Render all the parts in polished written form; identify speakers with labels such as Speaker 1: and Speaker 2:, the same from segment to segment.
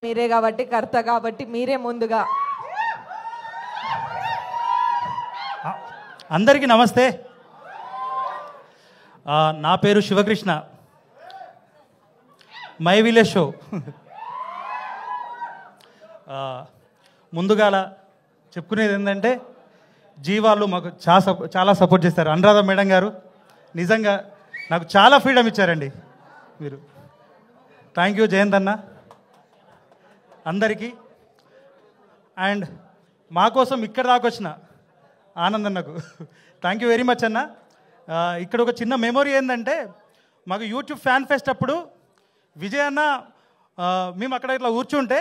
Speaker 1: మీరే కాబట్టి కర్త కాబట్టి మీరే ముందుగా.
Speaker 2: అందరికీ నమస్తే. నా పేరు శివకృష్ణ. My village show. ముందుగా చెప్పుకునేది ఏంటంటే జీవాలు మాకు చాలా సపోర్ట్ చేస్తారు. అనురాధ మేడం గారు నిజంగా నాకు చాలా ఫ్రీడమ్ ఇచ్చారండి మీరు. థ్యాంక్ యూ జయంత్ అన్న అందరికీ. అండ్ మా కోసం ఇక్కడ దాకా వచ్చిన ఆనంద్ అన్నకు థ్యాంక్ యూ వెరీ మచ్ అన్న. ఇక్కడ ఒక చిన్న మెమొరీ ఏంటంటే మాకు యూట్యూబ్ ఫ్యాన్ ఫెస్ట్ అప్పుడు విజయ్ అన్న మేము అక్కడ ఇట్లా కూర్చుంటే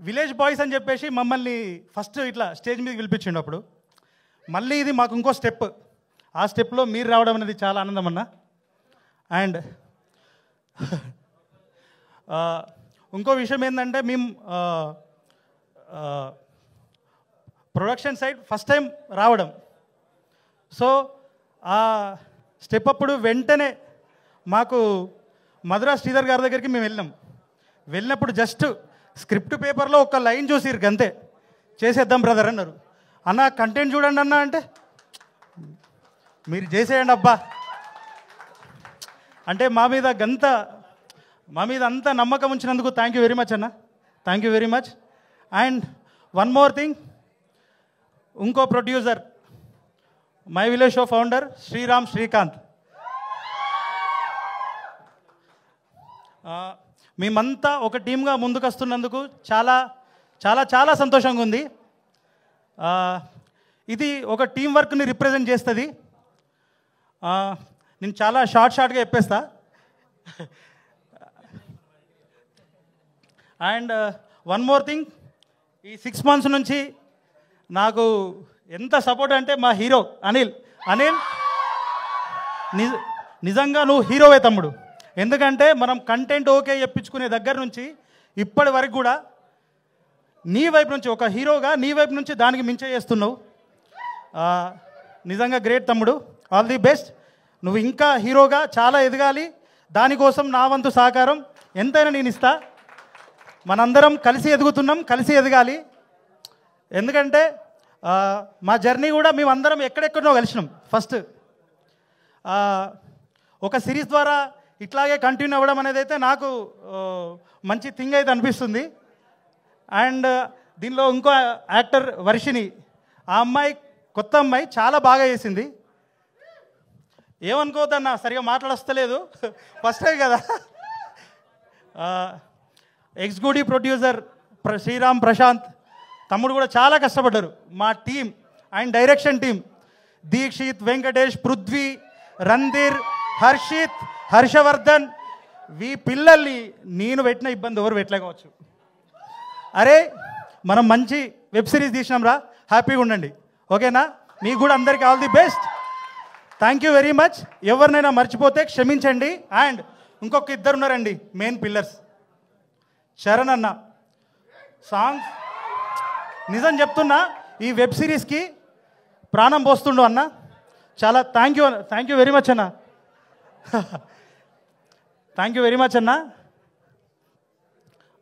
Speaker 2: విలేజ్ బాయ్స్ అని చెప్పేసి మమ్మల్ని ఫస్ట్ ఇట్లా స్టేజ్ మీద పిలిపించిండు. అప్పుడు మళ్ళీ ఇది మాకు ఇంకో స్టెప్, ఆ స్టెప్లో మీరు రావడం అనేది చాలా ఆనందం అన్న. అండ్ ఇంకో విషయం ఏంటంటే మేము ప్రొడక్షన్ సైడ్ ఫస్ట్ టైం రావడం. సో ఆ స్టెప్ అప్పుడు వెంటనే మాకు మధురా శ్రీధర్ గారి దగ్గరికి మేము వెళ్ళినప్పుడు జస్ట్ స్క్రిప్ట్ పేపర్లో ఒక లైన్ చూసిరు అంతే, చేసేద్దాం బ్రదర్ అన్నారు. అన్న కంటెంట్ చూడండి అన్న అంటే మీరు చేసేయండి అబ్బా అంటే మా మీద అంత నమ్మకం ఉంచినందుకు థ్యాంక్ యూ వెరీ మచ్ అన్న. Thank you very much. And one more thing, ఇంకో producer my village show founder Sriram Srikanth. మేమంతా ఒక టీమ్గా ముందుకు వస్తున్నందుకు చాలా చాలా చాలా సంతోషంగా ఉంది. ఇది ఒక టీం వర్క్ని రిప్రజెంట్ చేస్తుంది. నేను చాలా షార్ట్గా చెప్పేస్తా. అండ్ వన్ మోర్ థింగ్, ఈ 6 months నుంచి నాకు ఎంత సపోర్ట్ అంటే మా హీరో అనిల్ నిజంగా నువ్వు హీరోవే తమ్ముడు. ఎందుకంటే మనం కంటెంట్ ఓకే చెప్పించుకునే దగ్గర నుంచి ఇప్పటి వరకు కూడా నీ వైపు నుంచి ఒక హీరోగా నీ వైపు నుంచి దానికి మించే చేస్తున్నావు. నిజంగా గ్రేట్ తమ్ముడు, ఆల్ ది బెస్ట్. నువ్వు ఇంకా హీరోగా చాలా ఎదగాలి. దానికోసం నా వంతు సహకారం ఎంతైనా నేను ఇస్తా. మనందరం కలిసి ఎదుగుతున్నాం, కలిసి ఎదగాలి. ఎందుకంటే మా జర్నీ కూడా మేమందరం ఎక్కడెక్కడో కలిసినాం. ఫస్ట్ ఒక సిరీస్ ద్వారా ఇట్లాగే కంటిన్యూ అవ్వడం అనేది అయితే నాకు మంచి థింగ్ అయితే అనిపిస్తుంది. అండ్ దీనిలో ఇంకో యాక్టర్ వర్షిని, ఆ అమ్మాయి కొత్త అమ్మాయి చాలా బాగా చేసింది. ఏమనుకోవద్దన్నా, సరిగా మాట్లాడస్తలేదు, ఫస్ట్ టైం కదా. ఎగ్జిక్యూటివ్ ప్రొడ్యూసర్ శ్రీరామ్ ప్రశాంత్ తమ్ముడు కూడా చాలా కష్టపడ్డారు. మా team and direction team Dikshith, Venkatesh, Prithvi, Randhir, Harshith, Harshavardhan, ఈ పిల్లల్ని నేను పెట్టిన ఇబ్బంది ఎవరు పెట్టలేకపోవచ్చు. అరే మనం మంచి వెబ్ సిరీస్ తీసినాం రా, హ్యాపీగా ఉండండి. ఓకేనా? మీకు కూడా అందరికీ all the best. Thank you very much. ఎవరినైనా మర్చిపోతే క్షమించండి. అండ్ ఇంకొక ఇద్దరు ఉన్నారండి మెయిన్ పిల్లర్స్, శరణ్ అన్న. సాంగ్స్ నిజం చెప్తున్నా, ఈ వెబ్ సిరీస్కి ప్రాణం పోస్తుండు అన్న. చాలా థ్యాంక్ యూ వెరీ మచ్ అన్న. థ్యాంక్ యూ వెరీ మచ్ అన్న.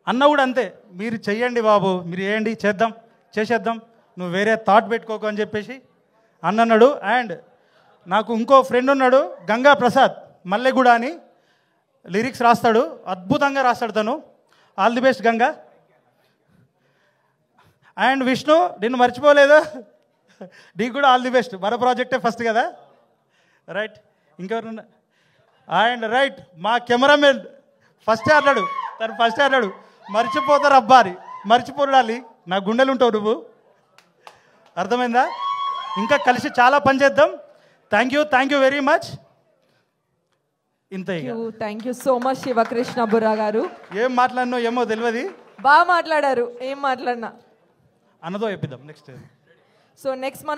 Speaker 2: అన్న కూడా అంతే, మీరు చెయ్యండి బాబు, మీరు చేయండి, చేసేద్దాం, నువ్వు వేరే థాట్ పెట్టుకోకు అని చెప్పేసి అన్న అన్నాడు. అండ్ నాకు ఇంకో ఫ్రెండ్ ఉన్నాడు గంగా ప్రసాద్ మల్లెగూడ అని, లిరిక్స్ రాస్తాడు, అద్భుతంగా రాస్తాడు తను. All the best Ganga. And Vishnu, నిన్ను మర్చిపోలేదు, నీకు కూడా ఆల్ ది బెస్ట్. మన ప్రాజెక్టే ఫస్ట్ కదా, రైట్? ఇంకెవరు? అండ్ రైట్, మా కెమెరామెన్ ఫస్టే అన్నాడు, తను ఫస్టే అన్నాడు, మర్చిపోతారు అబ్బా అని. మర్చిపోడాలి, నా గుండెలు ఉంటావు నువ్వు, అర్థమైందా? ఇంకా కలిసి చాలా పని చేద్దాం. Thank you very much. ఇంత
Speaker 1: thank you so much Sivakrishna Burra garu.
Speaker 2: ఏం మాట్లాడినో ఏమో తెలియదు,
Speaker 1: బాగా మాట్లాడారు. ఏం మాట్లాడినా
Speaker 2: అన్నదో చెప్పిద్దాం నెక్స్ట్.
Speaker 1: సో నెక్స్ట్ మన